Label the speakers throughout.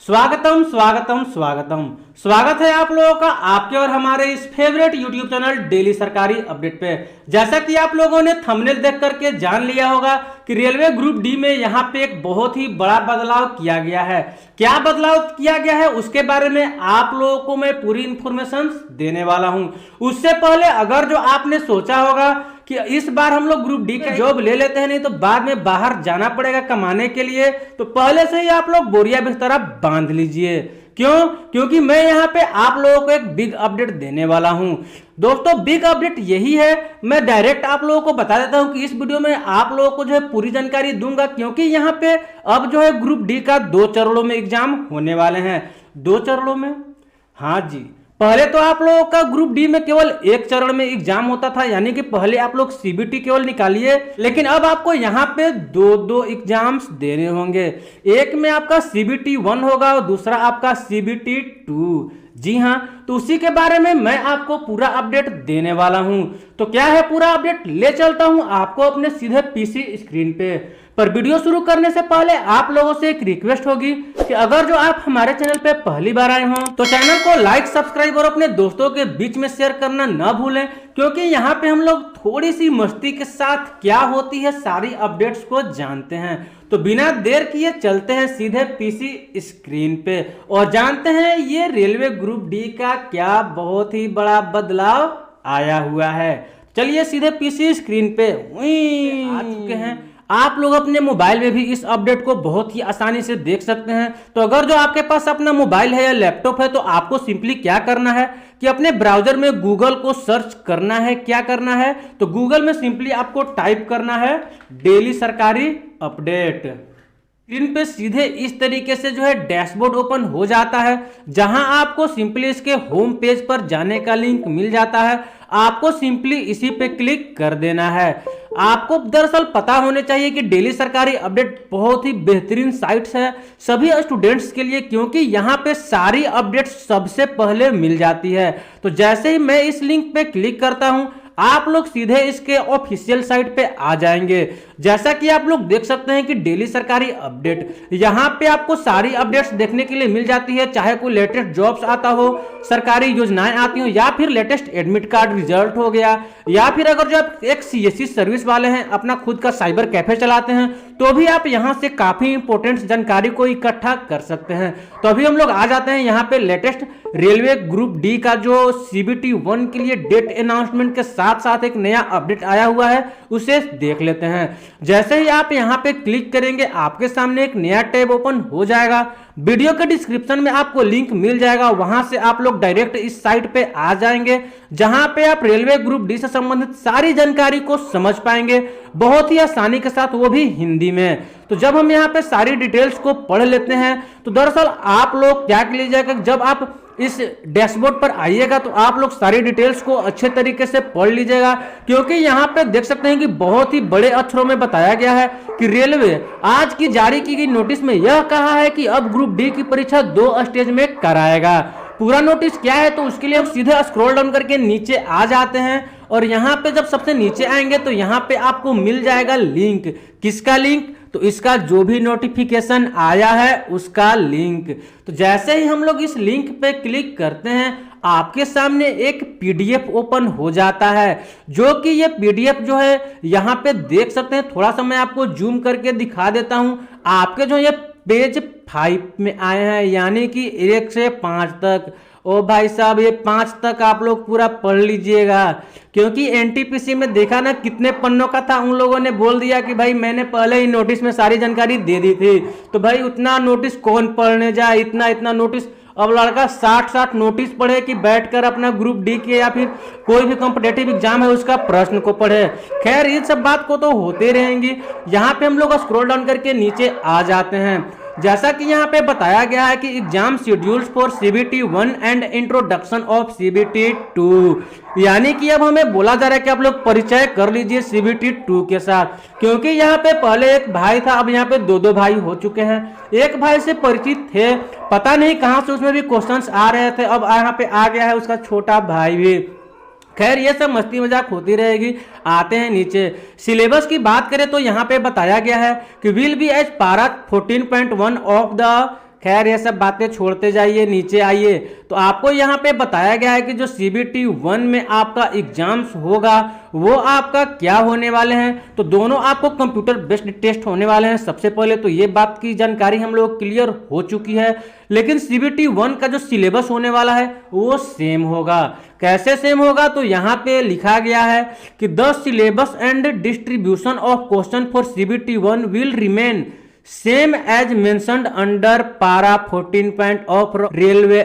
Speaker 1: स्वागतम स्वागतम स्वागतम। स्वागत है आप लोगों का आपके और हमारे इस फेवरेट यूट्यूब चैनल डेली सरकारी अपडेट पे। जैसा कि आप लोगों ने थंबनेल देख करके जान लिया होगा कि रेलवे ग्रुप डी में यहाँ पे एक बहुत ही बड़ा बदलाव किया गया है। क्या बदलाव किया गया है उसके बारे में आप लोगों को मैं पूरी इंफॉर्मेशन देने वाला हूँ। उससे पहले अगर जो आपने सोचा होगा कि इस बार हम लोग ग्रुप डी का जॉब ले लेते हैं नहीं तो बाद में बाहर जाना पड़ेगा कमाने के लिए, तो पहले से ही आप लोग बोरिया बिस्तर बांध लीजिए। क्यों? क्योंकि मैं यहाँ पे आप लोगों को एक बिग अपडेट देने वाला हूँ। दोस्तों बिग अपडेट यही है, मैं डायरेक्ट आप लोगों को बता देता हूँ कि इस वीडियो में आप लोगों को जो है पूरी जानकारी दूंगा, क्योंकि यहाँ पे अब जो है ग्रुप डी का 2 चरणों में एग्जाम होने वाले हैं। 2 चरणों में? हाँ जी। पहले तो आप लोगों का ग्रुप डी में केवल 1 चरण में एग्जाम होता था, यानी कि पहले आप लोग सीबीटी केवल निकालिए, लेकिन अब आपको यहाँ पे 2 एग्जाम्स देने होंगे। एक में आपका सीबीटी 1 होगा और दूसरा आपका सीबीटी 2। जी हाँ, तो उसी के बारे में मैं आपको पूरा अपडेट देने वाला हूं। तो क्या है पूरा अपडेट, ले चलता हूं आपको अपने सीधे पीसी स्क्रीन पे। पर वीडियो शुरू करने से पहले आप लोगों से एक रिक्वेस्ट होगी कि अगर जो आप हमारे चैनल पे पहली बार आए हो तो चैनल को लाइक, सब्सक्राइब और अपने दोस्तों के बीच में शेयर करना न भूलें, क्योंकि यहाँ पे हम लोग थोड़ी सी मस्ती के साथ क्या होती है सारी अपडेट्स को जानते हैं। तो बिना देर किए चलते हैं सीधे पीसी स्क्रीन पे और जानते हैं ये रेलवे ग्रुप डी का क्या बहुत ही बड़ा बदलाव आया हुआ है। चलिए सीधे पीसी स्क्रीन पे आ चुके हैं। आप लोग अपने मोबाइल में भी इस अपडेट को बहुत ही आसानी से देख सकते हैं। तो अगर जो आपके पास अपना मोबाइल है या लैपटॉप है तो आपको सिंपली क्या करना है कि अपने ब्राउजर में गूगल को सर्च करना है। क्या करना है? तो गूगल में सिंपली आपको टाइप करना है डेली सरकारी अपडेट। स्क्रीन पे सीधे इस तरीके से जो है डैशबोर्ड ओपन हो जाता है, जहां आपको सिंपली इसके होम पेज पर जाने का लिंक मिल जाता है। आपको सिंपली इसी पे क्लिक कर देना है। आपको दरअसल पता होने चाहिए कि डेली सरकारी अपडेट बहुत ही बेहतरीन साइट्स है सभी स्टूडेंट्स के लिए, क्योंकि यहाँ पे सारी अपडेट्स सबसे पहले मिल जाती है। तो जैसे ही मैं इस लिंक पे क्लिक करता हूँ आप लोग सीधे इसके ऑफिशियल साइट पे आ जाएंगे। जैसा कि आप लोग देख सकते हैं कि डेली सरकारी अपडेट, यहाँ पे आपको सारी अपडेट्स देखने के लिए मिल जाती है, चाहे कोई लेटेस्ट जॉब्स आता हो, सरकारी योजनाएं आती हो, या फिर लेटेस्ट एडमिट कार्ड रिजल्ट हो गया, या फिर अगर जो आप एक सीएससी सर्विस वाले हैं, अपना खुद का साइबर कैफे चलाते हैं, तो भी आप यहाँ से काफी इंपोर्टेंट जानकारी को इकट्ठा कर सकते हैं। तो अभी हम लोग आ जाते हैं यहाँ पे लेटेस्ट रेलवे ग्रुप डी का जो सीबीटी 1 के लिए डेट अनाउंसमेंट के साथ साथ एक नया अपडेट आया हुआ है, उसे देख लेते हैं। जैसे ही आप यहां पे क्लिक करेंगे आपके सामने एक नया टैब ओपन हो जाएगा। वीडियो के डिस्क्रिप्शन में आपको लिंक मिल जाएगा, वहां से आप लोग डायरेक्ट इस साइट पे आ जाएंगे, जहां पे आप रेलवे ग्रुप डी से संबंधित सारी जानकारी को समझ पाएंगे बहुत ही आसानी के साथ, वो भी हिंदी में। तो जब हम यहाँ पे सारी डिटेल्स को पढ़ लेते हैं तो दरअसल आप लोग क्या कीजिएगा, जब आप इस डैशबोर्ड पर आइएगा तो आप लोग सारी डिटेल्स को अच्छे तरीके से पढ़ लीजिएगा, क्योंकि यहाँ पे देख सकते हैं कि बहुत ही बड़े अक्षरों में बताया गया है कि रेलवे आज की जारी की गई नोटिस में यह कहा है कि अब ग्रुप डी की परीक्षा 2 स्टेज में कराएगा। पूरा नोटिस क्या है तो उसके लिए हम सीधे स्क्रॉल डाउन करके नीचे आ जाते हैं और यहाँ पे जब सबसे नीचे आएंगे तो यहाँ पे आपको मिल जाएगा लिंक। किसका लिंक? तो इसका जो भी नोटिफिकेशन आया है उसका लिंक। तो जैसे ही हम लोग इस लिंक पे क्लिक करते हैं आपके सामने एक पीडीएफ ओपन हो जाता है, जो कि ये पीडीएफ जो है यहाँ पे देख सकते हैं। थोड़ा सा मैं आपको जूम करके दिखा देता हूँ। आपके जो ये पेज 5 में आए हैं, यानी कि 1 से 5 तक। ओ भाई साहब, ये 5 तक आप लोग पूरा पढ़ लीजिएगा, क्योंकि एनटीपीसी में देखा ना कितने पन्नों का था, उन लोगों ने बोल दिया कि भाई मैंने पहले ही नोटिस में सारी जानकारी दे दी थी, तो भाई उतना नोटिस कौन पढ़ने जाए, इतना नोटिस। अब लड़का 60 नोटिस पढ़े कि बैठकर अपना ग्रुप डी के या फिर कोई भी कॉम्पिटेटिव एग्जाम है उसका प्रश्न को पढ़े। खैर ये सब बात को तो होते रहेंगी। यहाँ पे हम लोग स्क्रॉल डाउन करके नीचे आ जाते हैं। जैसा कि यहाँ पे बताया गया है कि exam schedules for CBT 1 and introduction of CBT 2, यानी कि अब हमें बोला जा रहा है कि आप लोग परिचय कर लीजिए सीबीटी 2 के साथ, क्योंकि यहाँ पे पहले एक भाई था, अब यहाँ पे 2 भाई हो चुके हैं। एक भाई से परिचित थे, पता नहीं कहां से उसमें भी क्वेश्चंस आ रहे थे, अब यहाँ पे आ गया है उसका छोटा भाई भी। खैर ये सब मस्ती मजाक होती रहेगी। आते हैं नीचे। सिलेबस की बात करें तो यहाँ पे बताया गया है कि विल बी एज पारा 14.1 ऑफ द खैर ये सब बातें छोड़ते जाइए, नीचे आइए। तो आपको यहाँ पे बताया गया है कि जो CBT 1 में आपका एग्जाम्स होगा वो आपका क्या होने वाले हैं। तो दोनों आपको कंप्यूटर बेस्ड टेस्ट होने वाले हैं। सबसे पहले तो ये बात की जानकारी हम लोग क्लियर हो चुकी है, लेकिन CBT 1 का जो सिलेबस होने वाला है वो सेम होगा। कैसे सेम होगा, तो यहाँ पे लिखा गया है कि the syllabus and distribution of question for CBT 1 will remain same as mentioned under para 14 of railway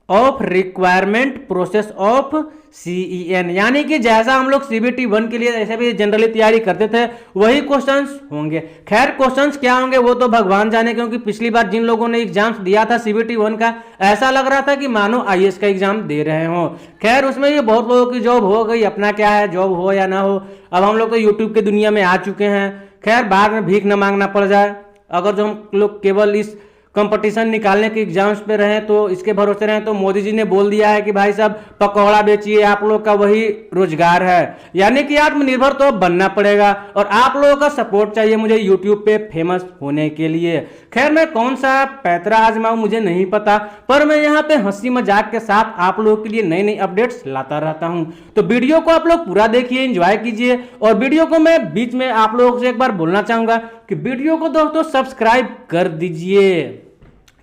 Speaker 1: of requirement process of CEN। यानी कि जैसा हम लोग CBT 1 के लिए ऐसे भी जनरली तैयारी करते थे वही क्वेश्चंस होंगे। खैर क्वेश्चंस क्या होंगे वो तो भगवान जाने, क्योंकि पिछली बार जिन लोगों ने एग्जाम्स दिया था CBT 1 का, ऐसा लग रहा था कि मानो IAS का एग्जाम दे रहे हो। खैर उसमें ये बहुत लोगों की जॉब हो गई, अपना क्या है, जॉब हो या ना हो, अब हम लोग तो यूट्यूब की दुनिया में आ चुके हैं। खैर बाद में भीख न मांगना पड़ जाए। अगर जो हम लोग केवल इस कंपटीशन निकालने के एग्जाम्स पे रहें तो इसके भरोसे रहें, तो मोदी जी ने बोल दिया है कि भाई साहब पकौड़ा बेचिए, आप लोग का वही रोजगार है। यानी कि आत्मनिर्भर तो बनना पड़ेगा और आप लोगों का सपोर्ट चाहिए मुझे यूट्यूब पे फेमस होने के लिए। खैर मैं कौन सा पैतरा आजमाऊं मुझे नहीं पता, पर मैं यहाँ पे हंसी मजाक के साथ आप लोगों के लिए नई नई अपडेट्स लाता रहता हूँ। तो वीडियो को आप लोग पूरा देखिए, एंजॉय कीजिए। और वीडियो को मैं बीच में आप लोगों से एक बार बोलना चाहूंगा कि वीडियो को दोस्तों सब्सक्राइब कर दीजिए।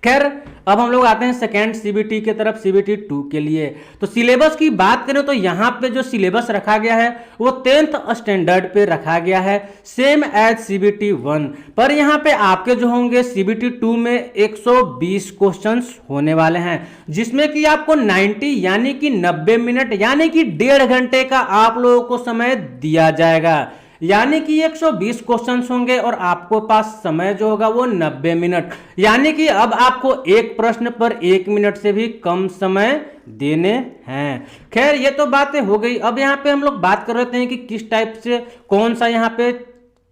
Speaker 1: खैर अब हम लोग आते हैं सेकेंड CBT के तरफ, CBT 2 के लिए। तो सिलेबस की बात करें तो यहाँ पे जो सिलेबस रखा गया है वो 10th स्टैंडर्ड पे रखा गया है, सेम एज CBT 1। पर यहाँ पे आपके जो होंगे CBT 2 में 120 क्वेश्चंस होने वाले हैं, जिसमें कि आपको 90 यानी कि 90 मिनट यानी कि 1.5 घंटे का आप लोगों को समय दिया जाएगा। यानी कि 120 क्वेश्चंस होंगे और आपको पास समय जो होगा वो 90 मिनट। यानी कि अब आपको एक प्रश्न पर 1 मिनट से भी कम समय देने हैं। खैर ये तो बातें हो गई। अब यहाँ पे हम लोग बात कर रहे हैं कि किस टाइप से कौन सा यहाँ पे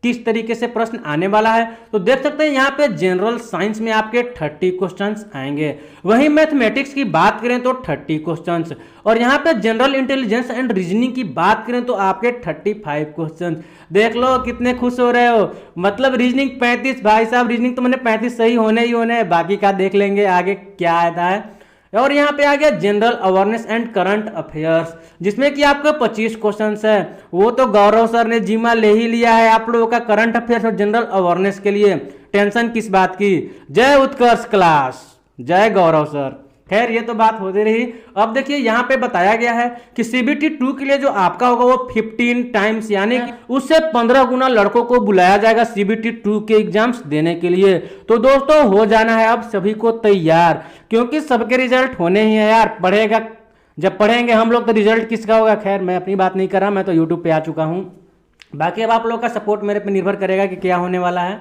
Speaker 1: किस तरीके से प्रश्न आने वाला है। तो देख सकते हैं यहाँ पे जनरल साइंस में आपके 30 क्वेश्चंस आएंगे, वहीं मैथमेटिक्स की बात करें तो 30 क्वेश्चंस, और यहाँ पे जनरल इंटेलिजेंस एंड रीजनिंग की बात करें तो आपके 35 क्वेश्चंस। देख लो कितने खुश हो रहे हो, मतलब रीजनिंग 35। भाई साहब रीजनिंग तो मैंने 35 सही होने ही होने हैं, बाकी का देख लेंगे आगे क्या आता है। और यहाँ पे आ गया general awareness and current affairs, जिसमें कि आपका 25 क्वेश्चंस है। वो तो गौरव सर ने जिम्मा ले ही लिया है आप लोगों का करंट अफेयर्स और जनरल अवेयरनेस के लिए। टेंशन किस बात की। जय उत्कर्ष क्लास, जय गौरव सर। खैर ये तो बात होती रही। अब देखिए यहाँ पे बताया गया है कि CBT 2 के लिए जो आपका होगा वो 15 टाइम्स यानी कि उससे 15 गुना लड़कों को बुलाया जाएगा CBT 2 के एग्जाम्स देने के लिए। तो दोस्तों हो जाना है अब सभी को तैयार, क्योंकि सबके रिजल्ट होने ही है यार। पढ़ेगा जब पढ़ेंगे हम लोग तो रिजल्ट किसका होगा। खैर मैं अपनी बात नहीं कर रहा, मैं तो यूट्यूब पे आ चुका हूँ। बाकी अब आप लोग का सपोर्ट मेरे पे निर्भर करेगा कि क्या होने वाला है।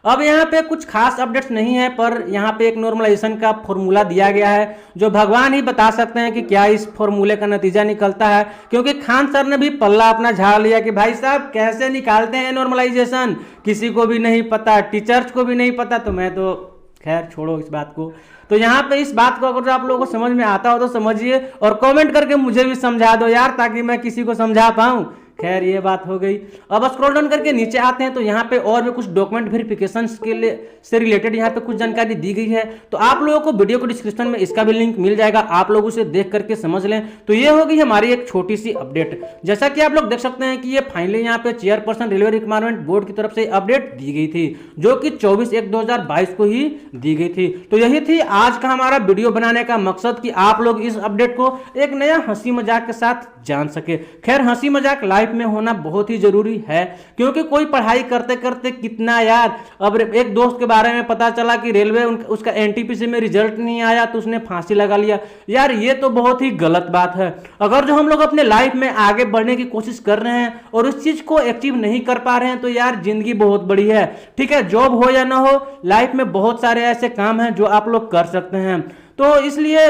Speaker 1: अब यहाँ पे कुछ खास अपडेट्स नहीं है, पर यहाँ पे एक नॉर्मलाइजेशन का फॉर्मूला दिया गया है जो भगवान ही बता सकते हैं कि क्या इस फॉर्मूले का नतीजा निकलता है। क्योंकि खान सर ने भी पल्ला अपना झाड़ लिया कि भाई साहब कैसे निकालते हैं नॉर्मलाइजेशन, किसी को भी नहीं पता, टीचर्स को भी नहीं पता। तो मैं तो खैर छोड़ो इस बात को। तो यहाँ पे इस बात को अगर आप लोगों को समझ में आता हो तो समझिए और कमेंट करके मुझे भी समझा दो यार, ताकि मैं किसी को समझा पाऊँ। खैर ये बात हो गई। अब स्क्रॉल डाउन करके नीचे आते हैं तो यहाँ पे और भी कुछ डॉक्यूमेंट वेरिफिकेशन के लिए से रिलेटेड यहाँ पे कुछ जानकारी दी गई है। तो आप लोगों को वीडियो को डिस्क्रिप्शन में इसका भी लिंक मिल जाएगा, आप लोग उसे देख करके समझ लें। तो ये होगी हमारी एक छोटी सी अपडेट। जैसा कि आप लोग देख सकते हैं कि ये फाइनली यहाँ पे चेयरपर्सन रेलवे रिक्वायरमेंट बोर्ड की तरफ से अपडेट दी गई थी, जो कि 24/1/2022 को ही दी गई थी। तो यही थी आज का हमारा वीडियो बनाने का मकसद कि आप लोग इस अपडेट को एक नया हंसी मजाक के साथ जान सके। खैर हंसी मजाक लाइफ में होना बहुत ही जरूरी है, क्योंकि कोई पढ़ाई करते करते कितना यार। अब एक दोस्त के बारे में पता चला कि रेलवे उसका NTPC में रिजल्ट नहीं आया तो उसने फांसी लगा लिया। यार ये तो बहुत ही गलत बात है। अगर जो हम लोग अपने लाइफ में आगे बढ़ने की कोशिश कर रहे हैं और उस चीज को अचीव नहीं कर पा रहे हैं तो यार जिंदगी बहुत बड़ी है। ठीक है, जॉब हो या ना हो, लाइफ में बहुत सारे ऐसे काम हैं जो आप लोग कर सकते हैं। तो इसलिए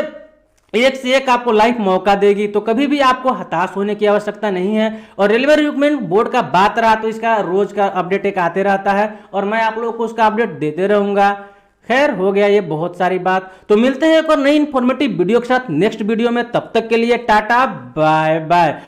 Speaker 1: एक से एक आपको लाइफ मौका देगी, तो कभी भी आपको हताश होने की आवश्यकता नहीं है। और रेलवे रिक्रूटमेंट बोर्ड का बात रहा तो इसका रोज का अपडेट एक आते रहता है और मैं आप लोगों को उसका अपडेट देते रहूंगा। खैर हो गया ये बहुत सारी बात। तो मिलते हैं एक और नई इंफॉर्मेटिव वीडियो के साथ नेक्स्ट वीडियो में। तब तक के लिए टाटा बाय बाय।